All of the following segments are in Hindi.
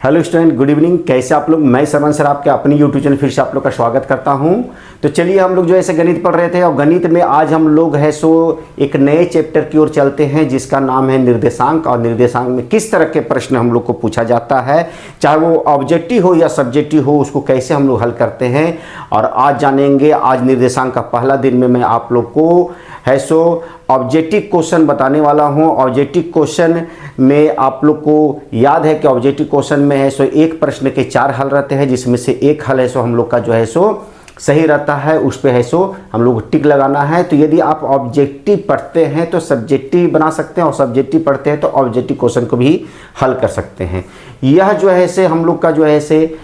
Hello student, good evening. कैसे आप लोग? मैं सरवन सर आपके अपनी यूट्यूब चैनल फिर से आप लोग का स्वागत करता हूं। तो चलिए, हम लोग जो ऐसे गणित पढ़ रहे थे और गणित में आज हम लोग है सो एक नए चैप्टर की ओर चलते हैं जिसका नाम है निर्देशांक। और निर्देशांक में किस तरह के प्रश्न हम लोग को पूछा जाता है, चाहे वो ऑब्जेक्टिव हो या सब्जेक्टिव हो, उसको कैसे हम लोग हल करते हैं। और आज जानेंगे, आज निर्देशांक का पहला दिन में मैं आप लोग को है सो ऑब्जेक्टिव क्वेश्चन बताने वाला हूं। ऑब्जेक्टिव क्वेश्चन में आप लोग को याद है कि ऑब्जेक्टिव क्वेश्चन में है सो एक प्रश्न के 4 हल रहते हैं, जिसमें से एक हल है सो हम लोग का जो है सो सही रहता है, उस पे है सो हम लोग को टिक लगाना है। तो यदि आप ऑब्जेक्टिव पढ़ते हैं तो सब्जेक्टिव बना सकते हैं, और सब्जेक्टिव पढ़ते हैं तो ऑब्जेक्टिव क्वेश्चन को भी हल कर सकते हैं। यह जो है से हम लोग का जो है से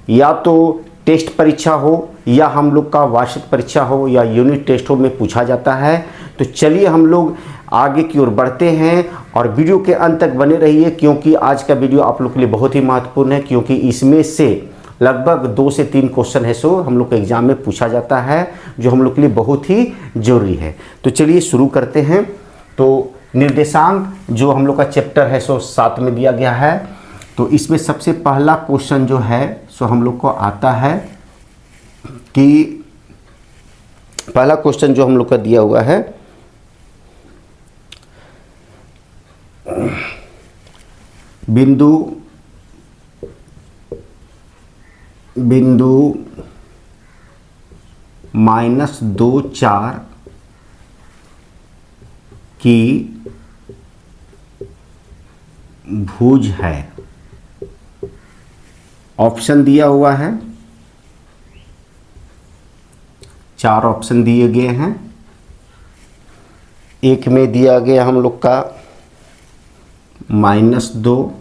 या तो टेस्ट परीक्षा हो, या हम लोग का वार्षिक परीक्षा हो, या यूनिट टेस्ट हो में पूछा जाता है। तो चलिए हम लोग आगे की ओर बढ़ते हैं और वीडियो के अंत तक बने रहिए, क्योंकि आज का वीडियो आप लोग के लिए बहुत ही महत्वपूर्ण है, क्योंकि इसमें से लगभग 2 से 3 क्वेश्चन है सो हम लोग के एग्जाम में पूछा जाता है, जो हम लोग के लिए बहुत ही जरूरी है। तो चलिए शुरू करते हैं। तो निर्देशांक जो हम लोग का चैप्टर है सो 7 में दिया गया है। तो इसमें सबसे पहला क्वेश्चन जो है सो हम लोग को आता है कि पहला क्वेश्चन जो हम लोग का दिया हुआ है, बिंदु -2, 4 की भुज है। ऑप्शन दिया हुआ है, 4 ऑप्शन दिए गए हैं। एक में दिया गया हम लोग का -2,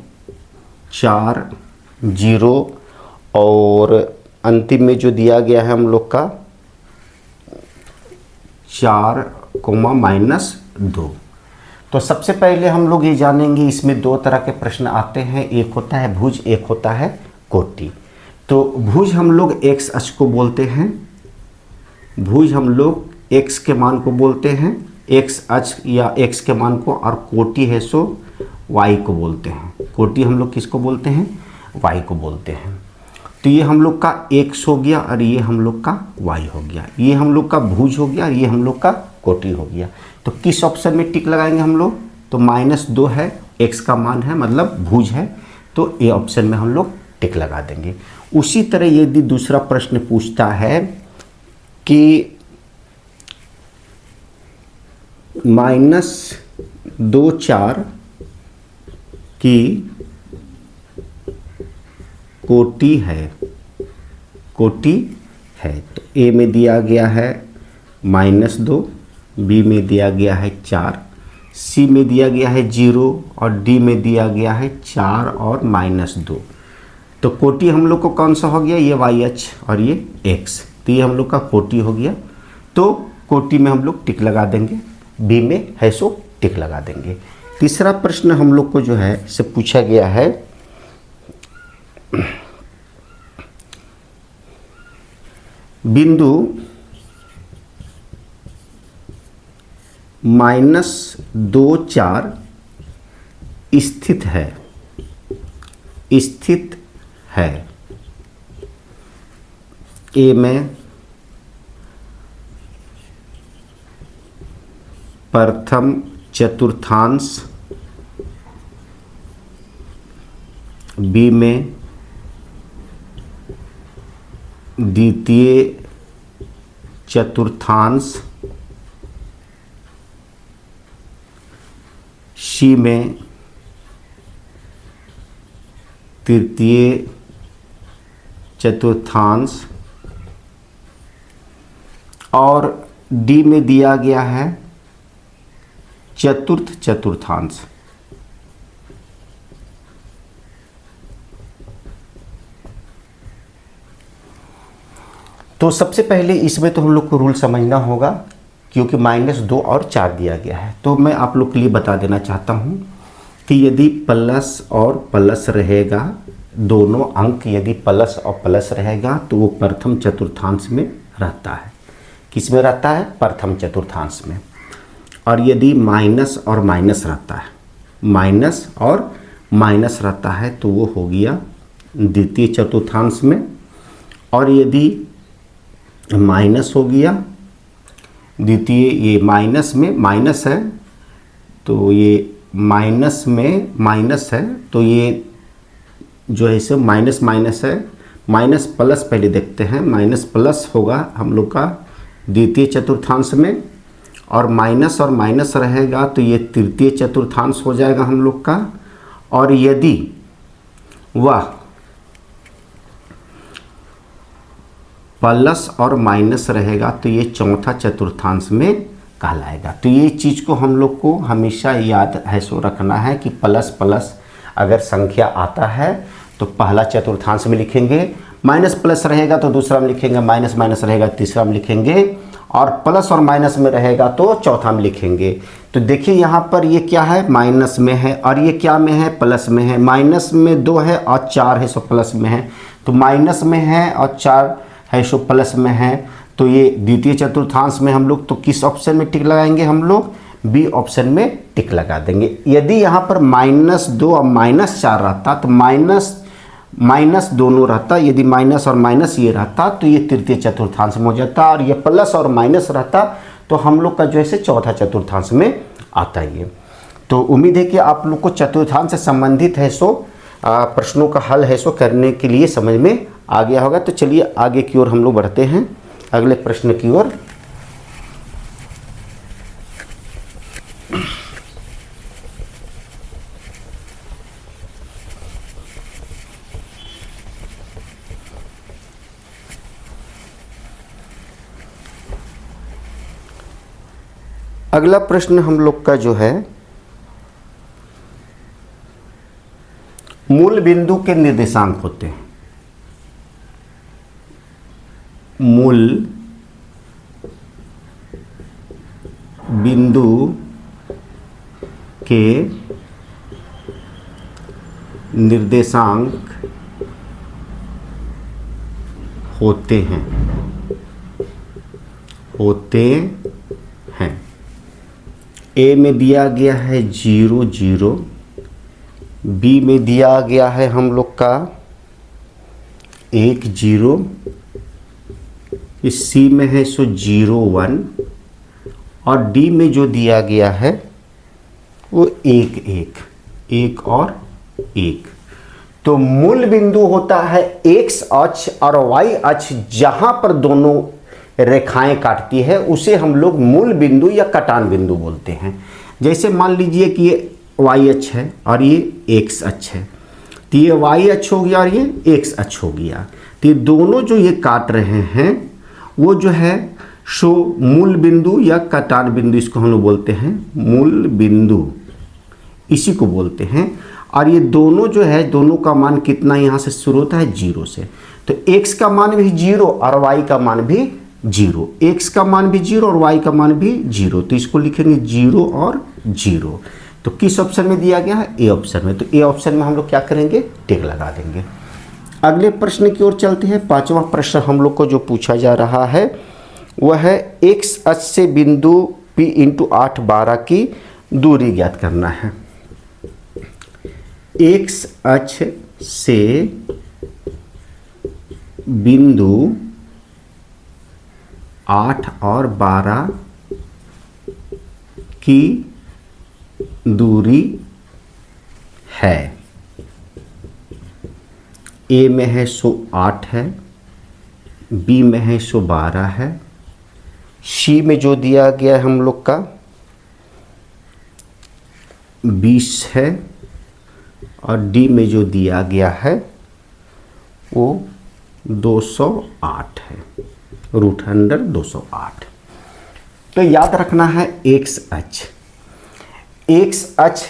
4, 0, और अंतिम में जो दिया गया है हम लोग का 4, -2। तो सबसे पहले हम लोग ये जानेंगे, इसमें 2 तरह के प्रश्न आते हैं, एक होता है भुज, एक होता है कोटि। तो भुज हम लोग x अक्ष को बोलते हैं, भुज हम लोग x के मान को बोलते हैं, x अक्ष या x के मान को, और कोटि है सो y को बोलते हैं। कोटि हम लोग किसको बोलते हैं? y को बोलते हैं। तो ये हम लोग का x हो गया और ये हम लोग का y हो गया, ये हम लोग का भुज हो गया और ये हम लोग का कोटि हो गया। तो किस ऑप्शन में टिक लगाएंगे हम लोग? तो -2 है, x का मान है, मतलब भुज है, तो ये ऑप्शन में हम लोग टिक लगा देंगे। उसी तरह यदि दूसरा प्रश्न पूछता है कि -2, 4 की कोटि है, कोटि है, तो ए में दिया गया है -2, बी में दिया गया है 4, सी में दिया गया है 0, और डी में दिया गया है 4 और -2। तो कोटि हम लोग को कौन सा हो गया? ये y अक्ष और ये x। तो ये हम लोग का कोटि हो गया। तो कोटि में हम लोग टिक लगा देंगे, बी में है सो टिक लगा देंगे। तीसरा प्रश्न हम लोग को जो है से पूछा गया है, बिंदु -2, 4 स्थित है, स्थित है ए में प्रथम चतुर्थांश, बी में द्वितीय चतुर्थांश, सी में तृतीय चतुर्थांश, और डी में दिया गया है चतुर्थ चतुर्थांश। तो सबसे पहले इसमें तो हम लोग को रूल समझना होगा, क्योंकि -2 और 4 दिया गया है। तो मैं आप लोग के लिए बता देना चाहता हूं कि यदि प्लस और प्लस रहेगा, दोनों अंक यदि प्लस और प्लस रहेगा तो वो प्रथम चतुर्थांश में रहता है। किस में रहता है? प्रथम चतुर्थांश में। और यदि माइनस और माइनस रहता है, माइनस और माइनस रहता है तो वो हो गया द्वितीय चतुर्थांश में, और यदि माइनस हो गया द्वितीय, ये माइनस में माइनस है तो ये माइनस में माइनस है तो ये जो है इसे माइनस माइनस है, माइनस प्लस पहले देखते हैं, माइनस प्लस होगा हम लोग का द्वितीय चतुर्थांश में, और माइनस रहेगा तो ये तृतीय चतुर्थांश हो जाएगा हम लोग का। और यदि वह प्लस और माइनस रहेगा तो ये चौथा चतुर्थांश में कहलाएगा। तो ये चीज़ को हम लोग को हमेशा याद है सो रखना है कि प्लस प्लस अगर संख्या आता है तो पहला चतुर्थांश में लिखेंगे, माइनस प्लस रहेगा तो दूसरा में लिखेंगे, माइनस माइनस रहेगा तीसरा में लिखेंगे, और प्लस और माइनस में रहेगा तो चौथा में लिखेंगे। तो देखिए यहाँ पर ये क्या है, माइनस में है, और ये क्या में है, प्लस में है। माइनस में 2 है और 4 है सो प्लस में है, तो माइनस में है और 4 है सो प्लस में है। तो ये द्वितीय चतुर्थांश में हम लोग तो किस ऑप्शन में टिक लगाएंगे, हम लोग बी ऑप्शन में टिक लगा देंगे। यदि यहाँ पर -2 और -4 रहता तो माइनस दोनों रहता, यदि माइनस और माइनस ये रहता तो ये तृतीय चतुर्थांश में हो जाता, और ये प्लस और माइनस रहता तो हम लोग का जो है चौथा चतुर्थांश में आता है। तो उम्मीद है कि आप लोग को चतुर्थांश से संबंधित है सो प्रश्नों का हल है सो करने के लिए समझ में आ गया होगा। तो चलिए आगे की ओर हम लोग बढ़ते हैं, अगले प्रश्न की ओर। अगला प्रश्न हम लोग का जो है, मूल बिंदु के निर्देशांक होते हैं। मूल बिंदु के निर्देशांक होते हैं ए में दिया गया है 0 0, बी में दिया गया है हम लोग का 1 0, इस सी में है सो 0 1, और डी में जो दिया गया है वो 1 1 और 1। तो मूल बिंदु होता है एक्स अक्ष और वाई अक्ष, जहां पर दोनों रेखाएं काटती है उसे हम लोग मूल बिंदु या कटान बिंदु बोलते हैं। जैसे मान लीजिए कि ये वाई अक्ष है और ये एक्स अक्ष है, तो ये वाई अक्ष हो गया और ये एक्स अक्ष हो गया। तो ये दोनों जो ये काट रहे हैं वो जो है सो मूल बिंदु या कटान बिंदु, इसको हम लोग बोलते हैं मूल बिंदु, इसी को बोलते हैं। और ये दोनों जो है, दोनों का मान कितना यहाँ से शुरू होता है 0 से, तो x का मान भी 0 और y का मान भी 0, x का मान भी 0 और y का मान भी 0, तो इसको लिखेंगे 0 और 0। तो किस ऑप्शन में दिया गया है, ए ऑप्शन में। तो ए ऑप्शन में हम लोग क्या करेंगे, टिक लगा देंगे। अगले प्रश्न की ओर चलते हैं। 5वां प्रश्न हम लोग को जो पूछा जा रहा है वह है x अक्ष से बिंदु P × 8 12 की दूरी ज्ञात करना है। x अक्ष से बिंदु 8 और 12 की दूरी है। ए में है सो 8 है, बी में है सो 12 है, सी में जो दिया गया है हम लोग का 20 है, और डी में जो दिया गया है वो 208 है, √208। तो याद रखना है एक्स अक्ष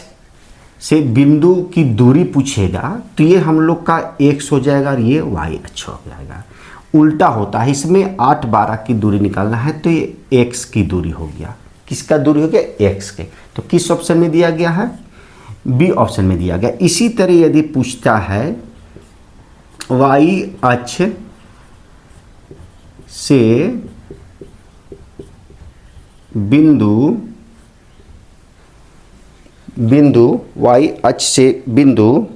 से बिंदु की दूरी पूछेगा तो ये हम लोग का x हो जाएगा और ये y अक्ष हो जाएगा। उल्टा होता है, इसमें 8 12 की दूरी निकालना है तो ये x की दूरी हो गया। किसका दूरी हो गया, x के। तो किस ऑप्शन में दिया गया है, बी ऑप्शन में दिया गया। इसी तरह यदि पूछता है y अक्ष से बिंदु y अक्ष से बिंदु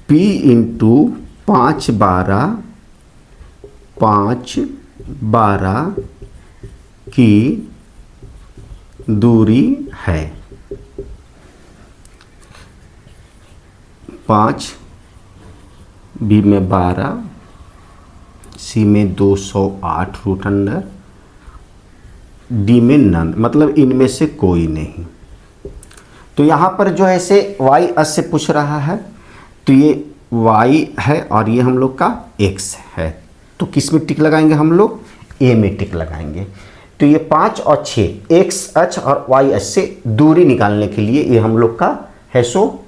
P इंटू 5 12 की दूरी है। 5 बी में 12 सी में 208 रूट अंडर डी में नन, मतलब इनमें से कोई नहीं। तो यहाँ पर जो है से y अक्ष से पूछ रहा है, तो ये y है और ये हम लोग का x है। तो किस में टिक लगाएंगे हम लोग? a में टिक लगाएंगे। तो ये 5 और 6 x अक्ष और y अक्ष से दूरी निकालने के लिए ये हम लोग का है सो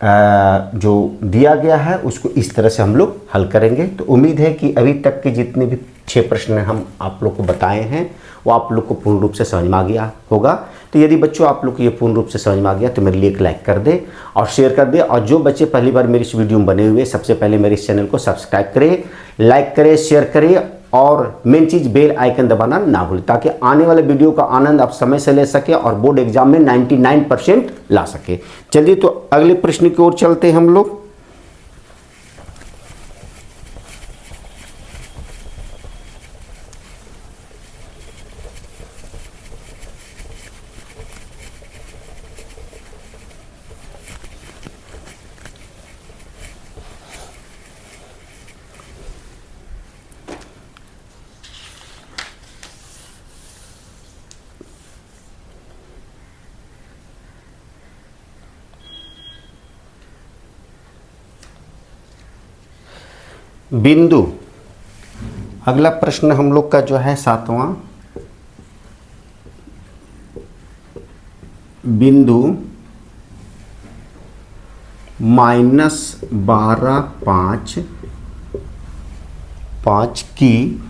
जो दिया गया है उसको इस तरह से हम लोग हल करेंगे। तो उम्मीद है कि अभी तक के जितने भी 6 प्रश्न हम आप लोग को बताए हैं वो आप लोग को पूर्ण रूप से समझ में आ गया होगा। तो यदि बच्चों आप लोग को ये पूर्ण रूप से समझ में आ गया तो मेरे लिए एक लाइक कर दे और शेयर कर दे। और जो बच्चे पहली बार मेरी इस वीडियो में बने हुए, सबसे पहले मेरे इस चैनल को सब्सक्राइब करें, लाइक करें, शेयर करें और मेन चीज़ बेल आइकन दबाना ना भूलें, ताकि आने वाले वीडियो का आनंद आप समय से ले सके और बोर्ड एग्जाम में 99% ला सके। चलिए तो अगले प्रश्न की ओर चलते हैं हम लोग। बिंदु, अगला प्रश्न हम लोग का जो है 7वां, बिंदु -12 5 की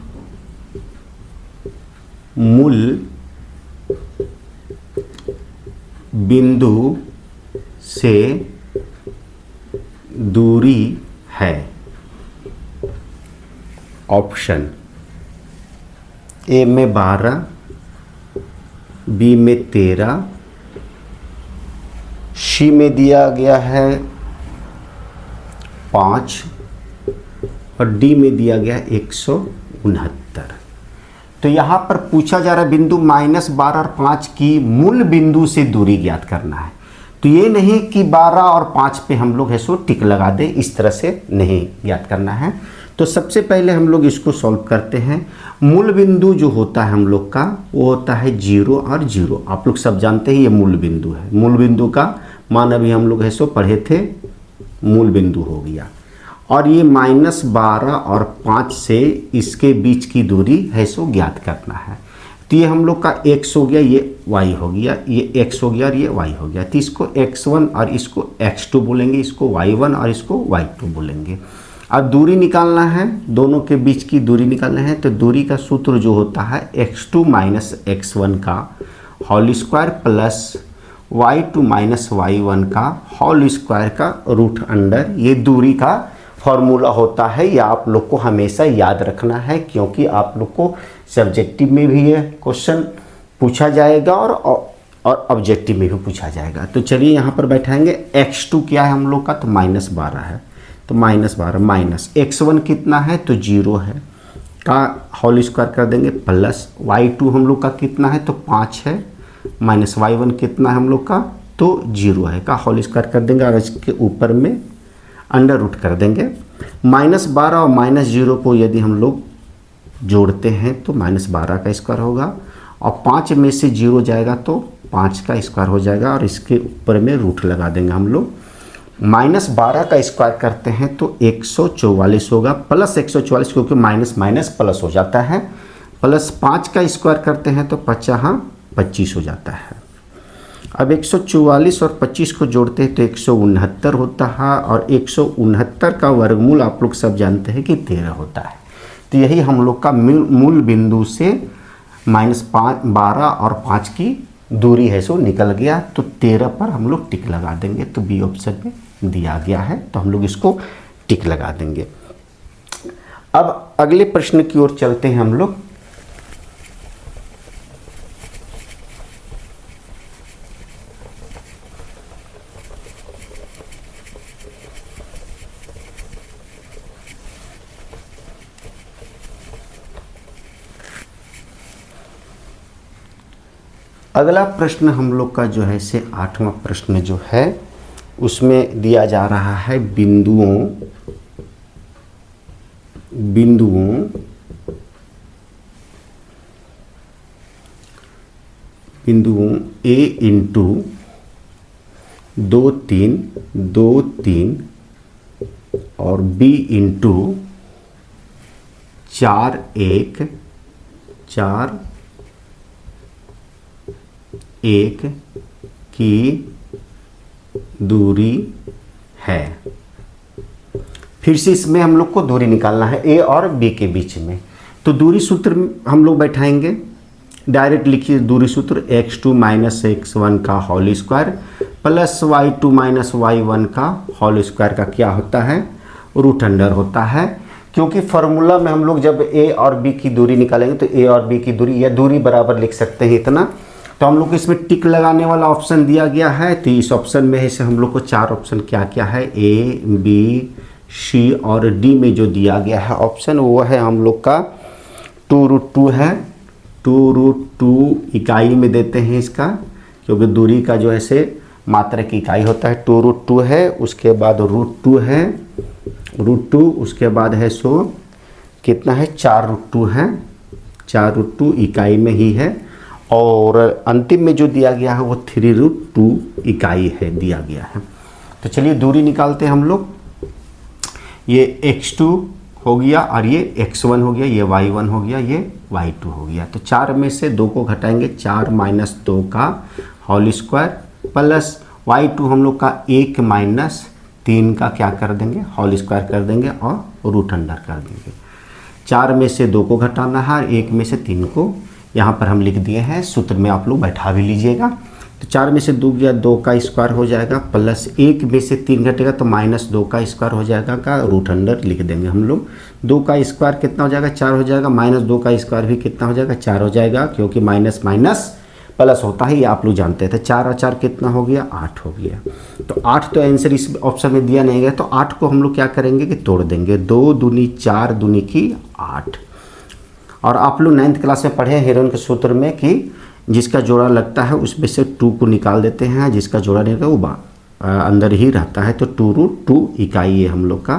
मूल बिंदु से दूरी है। ऑप्शन ए में 12, बी में 13, सी में दिया गया है 5 और डी में दिया गया है 169। तो यहाँ पर पूछा जा रहा है बिंदु -12 और 5 की मूल बिंदु से दूरी ज्ञात करना है। तो ये नहीं कि 12 और 5 पे हम लोग है सो टिक लगा दे, इस तरह से नहीं ज्ञात करना है। तो सबसे पहले हम लोग इसको सॉल्व करते हैं। मूल बिंदु जो होता है हम लोग का वो होता है 0 और 0। आप लोग सब जानते हैं ये मूल बिंदु है। मूल बिंदु का मान अभी हम लोग है सो पढ़े थे, मूल बिंदु हो गया। और ये -12 और 5 से इसके बीच की दूरी है सो ज्ञात करना है। तो ये हम लोग का x हो गया, ये y हो गया, ये x हो गया और ये y हो गया। तो इसको x1 और इसको x2 बोलेंगे, इसको y1 और इसको y2 बोलेंगे। अब दूरी निकालना है, दोनों के बीच की दूरी निकालना है। तो दूरी का सूत्र जो होता है x2 - x1 का whole square plus y2 - y1 का होल स्क्वायर का रूट अंडर, ये दूरी का फॉर्मूला होता है। ये आप लोग को हमेशा याद रखना है, क्योंकि आप लोग को सब्जेक्टिव में भी ये क्वेश्चन पूछा जाएगा और ऑब्जेक्टिव में भी पूछा जाएगा। तो चलिए यहाँ पर बैठाएंगे। x2 क्या है हम लोग का? तो -12 है, तो -12 माइनस x1 कितना है? तो 0 है, का होल स्क्वायर कर देंगे प्लस y2 हम लोग का कितना है? तो 5 है, माइनस y1 कितना है हम लोग का? तो 0 है, का होल स्क्वायर कर देंगे और इसके ऊपर में अंडर रूट कर देंगे। -12 और -0 को यदि हम लोग जोड़ते हैं तो -12 का स्क्वायर होगा और 5 में से 0 जाएगा तो 5 का स्क्वायर हो जाएगा और इसके ऊपर में रूट लगा देंगे हम लोग। -12 का स्क्वायर करते हैं तो 144 होगा, प्लस 144 क्योंकि माइनस माइनस प्लस हो जाता है, प्लस 5 का स्क्वायर करते हैं तो 25 हो जाता है। अब 144 और 25 को जोड़ते हैं तो 169 होता है और 169 का वर्गमूल आप लोग सब जानते हैं कि 13 होता है। तो यही हम लोग का मूल बिंदु से -12 और 5 की दूरी है सो निकल गया। तो 13 पर हम लोग टिक लगा देंगे। तो बी ऑप्शन में दिया गया है तो हम लोग इसको टिक लगा देंगे। अब अगले प्रश्न की ओर चलते हैं हम लोग। अगला प्रश्न हम लोग का जो है से 8वां प्रश्न जो है उसमें दिया जा रहा है बिंदुओं A इंटू 2 3 2 3 और B इंटू 4 1 4 1 की दूरी है। फिर से इसमें हम लोग को दूरी निकालना है ए और बी के बीच में। तो दूरी सूत्र हम लोग बैठाएंगे, डायरेक्ट लिखिए दूरी सूत्र x2 माइनस x1 का whole square plus y2 minus y1 का होल स्क्वायर का क्या होता है, रूट अंडर होता है। क्योंकि फार्मूला में हम लोग जब a और b की दूरी निकालेंगे तो a और b की दूरी या दूरी बराबर लिख सकते हैं इतना। तो हम लोग को इसमें टिक लगाने वाला ऑप्शन दिया गया है। तो इस ऑप्शन में से हम लोग को 4 ऑप्शन क्या क्या है, ए बी सी और डी में जो दिया गया है ऑप्शन वो है हम लोग का 2√2 है। 2√2 इकाई में देते हैं इसका, क्योंकि दूरी का जो है से मात्रा की इकाई होता है। 2√2 है, उसके बाद √2 है, √2 उसके बाद है सो कितना है 4√2 है, 4√2 इकाई में ही है। और अंतिम में जो दिया गया है वो 3√2 इकाई है दिया गया है। तो चलिए दूरी निकालते हैं हम लोग। ये x2 हो गया और ये x1 हो गया, ये y1 हो गया, ये y2 हो गया। तो 4 में से 2 को घटाएंगे, 4 माइनस 2 का होल स्क्वायर प्लस y2 हम लोग का 1 माइनस 3 का क्या कर देंगे, होल स्क्वायर कर देंगे और रूट अंडर कर देंगे। 4 में से 2 को घटाना है, 1 में से 3 को यहाँ पर हम लिख दिए हैं, सूत्र में आप लोग बैठा भी लीजिएगा। तो 4 में से 2 गया, 2 का स्क्वायर हो जाएगा प्लस 1 में से 3 घटेगा तो माइनस 2 का स्क्वायर हो जाएगा का रूट अंडर लिख देंगे हम लोग। 2 का स्क्वायर कितना हो जाएगा, 4 हो जाएगा, माइनस 2 का स्क्वायर भी कितना हो जाएगा, 4 हो जाएगा, क्योंकि माइनस माइनस प्लस होता है, ये आप लोग जानते थे। 4 और 4 कितना हो गया, 8 हो गया। तो 8 तो आंसर इस ऑप्शन में दिया नहीं गया, तो 8 को हम लोग क्या करेंगे कि तोड़ देंगे, 2 दूनी 4 दूनी की 8। और आप लोग 9th क्लास में पढ़े हैं हेरोन के सूत्र में कि जिसका जोड़ा लगता है उसमें से 2 को निकाल देते हैं, जिसका जोड़ा नहीं लगता वो अंदर ही रहता है। तो 2√2 इकाई ये हम लोग का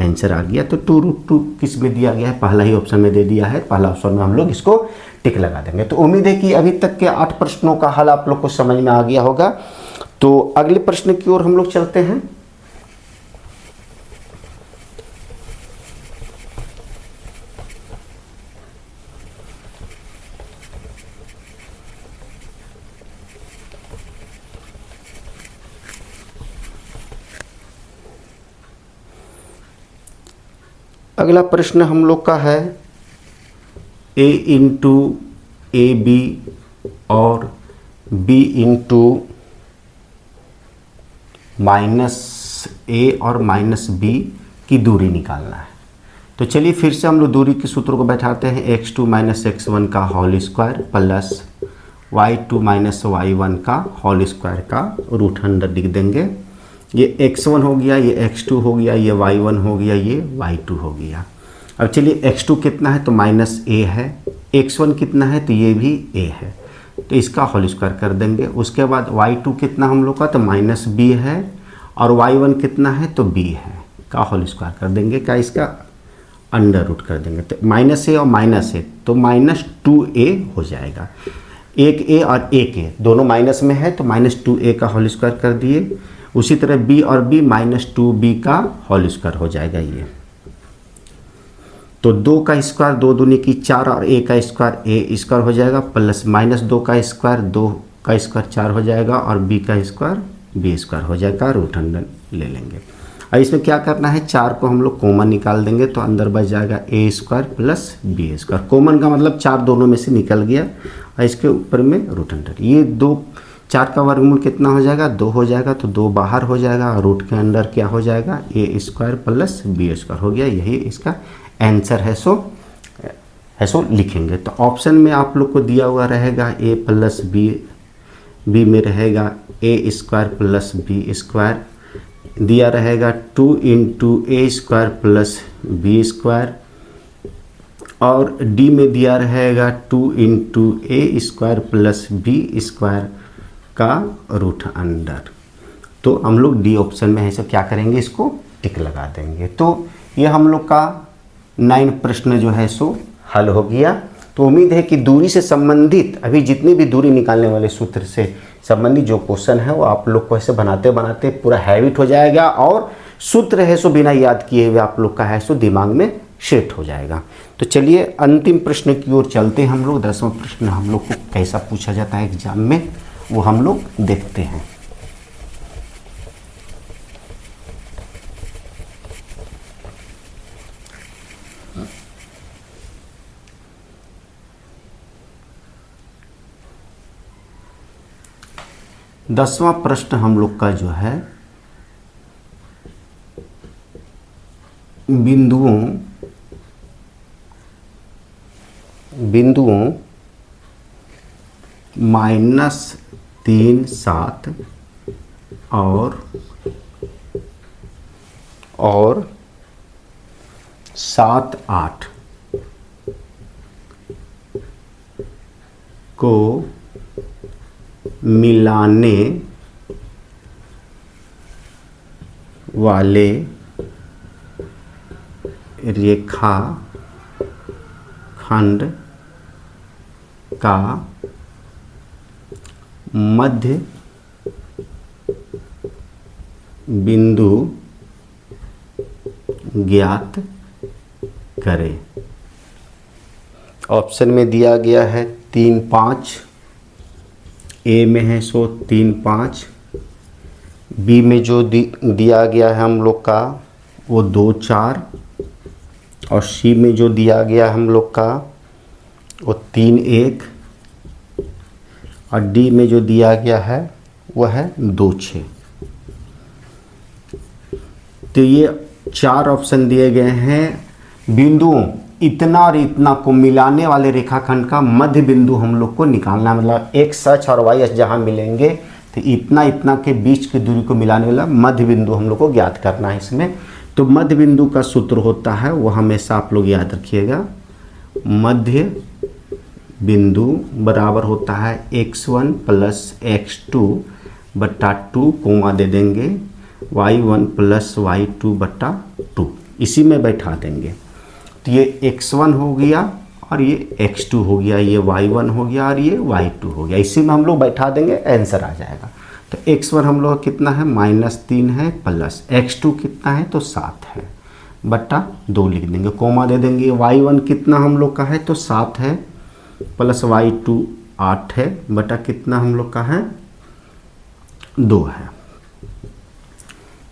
आंसर आ गया। तो 2√2 किस में दिया गया है, पहला ही ऑप्शन में दे दिया है, पहला ऑप्शन में हम लोग इसको टिक लगा देंगे। तो उम्मीद है कि अभी तक के 8 प्रश्नों का हल आप लोग को समझ में आ गया होगा। तो अगले प्रश्न की ओर हम लोग चलते हैं। अगला प्रश्न हम लोग का है a इंटू ए बी और b इंटू माइनस ए और माइनस बी की दूरी निकालना है। तो चलिए फिर से हम लोग दूरी के सूत्र को बैठाते हैं, x2 माइनस x1 का whole square plus y2 minus y1 का होल स्क्वायर का रूट अंडर लिख देंगे। ये x1 हो गया, ये x2 हो गया, ये y1 हो गया, ये y2 हो गया। अब चलिए x2 कितना है तो माइनस a है, x1 कितना है तो ये भी a है, तो इसका होल स्क्वायर कर देंगे। उसके बाद y2 कितना हम लोग का तो माइनस b है, और y1 कितना है तो b है, का होल स्क्वायर कर देंगे, क्या इसका अंडर रूट कर देंगे। तो माइनस a और माइनस a तो माइनस 2a हो जाएगा। एक a और एक a दोनों माइनस में है तो माइनस 2a का होल स्क्वायर कर दिए। उसी तरह b और b माइनस 2b का होल स्क्वायर हो जाएगा ये। तो 2 का स्क्वायर 2 दूनी की 4 और a का स्क्वायर a स्क्वायर हो जाएगा प्लस माइनस 2 का स्क्वायर 2 का स्क्वायर 4 हो जाएगा और b का स्क्वायर b स्क्वायर हो जाएगा, रूट अंडर ले लेंगे। अब इसमें क्या करना है, 4 को हम लोग कॉमन निकाल देंगे तो अंदर बच जाएगा a square plus b square. Common का मतलब 4 दोनों में से निकल गया और इसके ऊपर में रूट अंडर। ये 4 का वर्गमूल कितना हो जाएगा, 2 हो जाएगा, तो 2 बाहर हो जाएगा और रूट के अंदर क्या हो जाएगा, a square plus b square हो गया। यही इसका आंसर है, सो लिखेंगे। तो ऑप्शन में आप लोग को दिया हुआ रहेगा a प्लस b में रहेगा a square plus b square, दिया रहेगा 2 इंटू ए स्क्वायर प्लस बी स्क्वायर, और डी में दिया रहेगा 2 इंटू ए स्क्वायर प्लस बी स्क्वायर का रूट अंडर। तो हम लोग डी ऑप्शन में है सो क्या करेंगे, इसको टिक लगा देंगे। तो ये हम लोग का 9 प्रश्न जो है सो हल हो गया। तो उम्मीद है कि दूरी से संबंधित अभी जितनी भी दूरी निकालने वाले सूत्र से संबंधित जो क्वेश्चन है वो आप लोग को ऐसे बनाते बनाते पूरा हैबिट हो जाएगा और सूत्र है सो बिना याद किए हुए आप लोग का है सो दिमाग में सेट हो जाएगा। तो चलिए अंतिम प्रश्न की ओर चलते हैं हम लोग। 10वां प्रश्न हम लोग को कैसा पूछा जाता है एग्जाम में वो हम लोग देखते हैं। दसवां प्रश्न हम लोग का जो है बिंदुओं -3 7 और 7 8 को मिलाने वाले रेखाखंड का मध्य बिंदु ज्ञात करें। ऑप्शन में दिया गया है 3 5, ए में है सो 3 5, बी में जो दिया गया है हम लोग का वो 2 4 और सी में जो दिया गया हम लोग का वो 3 1 और डी में जो दिया गया है वह है 2 6। तो ये 4 ऑप्शन दिए गए हैं बिंदुओं इतना और इतना को मिलाने वाले रेखाखंड का मध्य बिंदु हम लोग को निकालना, मतलब एक्स अक्ष और वाई अक्ष जहाँ मिलेंगे तो इतना इतना के बीच की दूरी को मिलाने वाला मध्य बिंदु हम लोग को ज्ञात करना है इसमें। तो मध्य बिंदु का सूत्र होता है वो हमेशा आप लोग याद रखिएगा, मध्य बिंदु बराबर होता है x1 प्लस x2 बट्टा 2 कोमा दे देंगे y1 प्लस y2 बट्टा 2, इसी में बैठा देंगे। तो ये x1 हो गया और ये x2 हो गया, ये y1 हो गया और ये y2 हो गया, इसी में हम लोग बैठा देंगे, आंसर आ जाएगा। तो x1 हम लोग कितना है -3 है प्लस x2 कितना है तो 7 है बट्टा 2 लिख देंगे, कोमा दे देंगे। y1 कितना हम लोग का है तो 7 है प्लस y2 8 है बटा कितना हम लोग का है 2 है।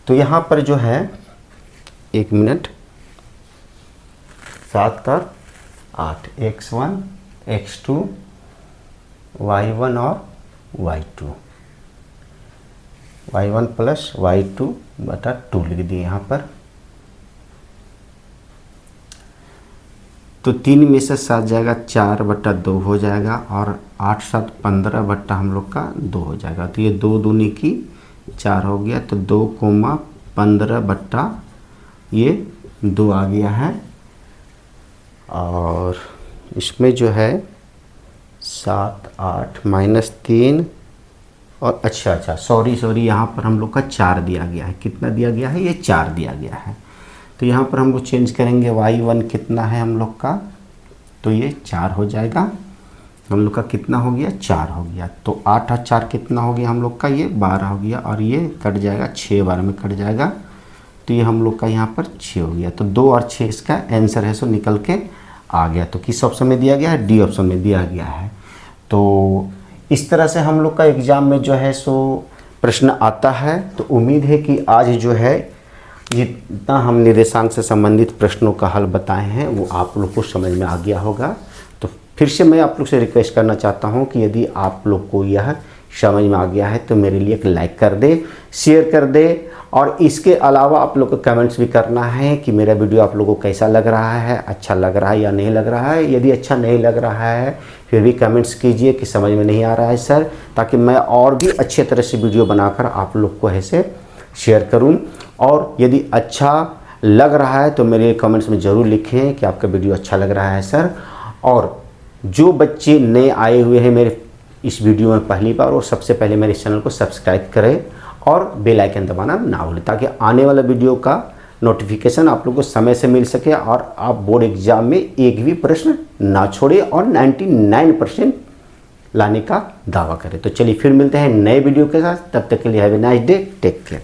तो यहाँ पर जो है 1 मिनट 7 और 8 x1 x2 y1 और y1 प्लस y2 बटा 2 लिख दिए यहाँ पर। तो 3 में से 7 जाएगा 4 बट्टा 2 हो जाएगा और 8 7 15 बट्टा हम लोग का 2 हो जाएगा। तो ये 2 दूनी की 4 हो गया, तो 2 कोमा 15 बट्टा ये 2 आ गया है। और इसमें जो है 7 8 -3 और अच्छा सॉरी यहाँ पर हम लोग का 4 दिया गया है। कितना दिया गया है, ये 4 दिया गया है। तो यहाँ पर हम लोग चेंज करेंगे y1 कितना है हम लोग का, तो ये 4 हो जाएगा। हम लोग का कितना हो गया 4 हो गया। तो 8 और 4 कितना हो गया हम लोग का, ये 12 हो गया और ये कट जाएगा 6 बार में कट जाएगा। तो ये हम लोग का यहाँ पर 6 हो गया। तो 2 और 6 इसका आंसर है सो निकल के आ गया। तो किस ऑप्शन में दिया गया है, डी ऑप्शन में दिया गया है। तो इस तरह से हम लोग का एग्ज़ाम में जो है सो प्रश्न आता है। तो उम्मीद है कि आज जो है जितना हम निर्देशांक से संबंधित प्रश्नों का हल बताए हैं वो आप लोग को समझ में आ गया होगा। तो फिर से मैं आप लोग से रिक्वेस्ट करना चाहता हूं कि यदि आप लोग को यह समझ में आ गया है तो मेरे लिए एक लाइक कर दे, शेयर कर दे और इसके अलावा आप लोग को कमेंट्स भी करना है कि मेरा वीडियो आप लोगों को कैसा लग रहा है, अच्छा लग रहा है या नहीं लग रहा है। यदि अच्छा नहीं लग रहा है फिर भी कमेंट्स कीजिए कि समझ में नहीं आ रहा है सर, ताकि मैं और भी अच्छे तरह से वीडियो बनाकर आप लोग को ऐसे शेयर करूं। और यदि अच्छा लग रहा है तो मेरे कमेंट्स में ज़रूर लिखें कि आपका वीडियो अच्छा लग रहा है सर। और जो बच्चे नए आए हुए हैं मेरे इस वीडियो में पहली बार, और सबसे पहले मेरे चैनल को सब्सक्राइब करें और बेल आइकन दबाना ना भूलें, ताकि आने वाला वीडियो का नोटिफिकेशन आप लोगों को समय से मिल सके और आप बोर्ड एग्जाम में एक भी प्रश्न ना छोड़े और 99% लाने का दावा करें। तो चलिए फिर मिलते हैं नए वीडियो के साथ, तब तक के लिए have a nice day, take care.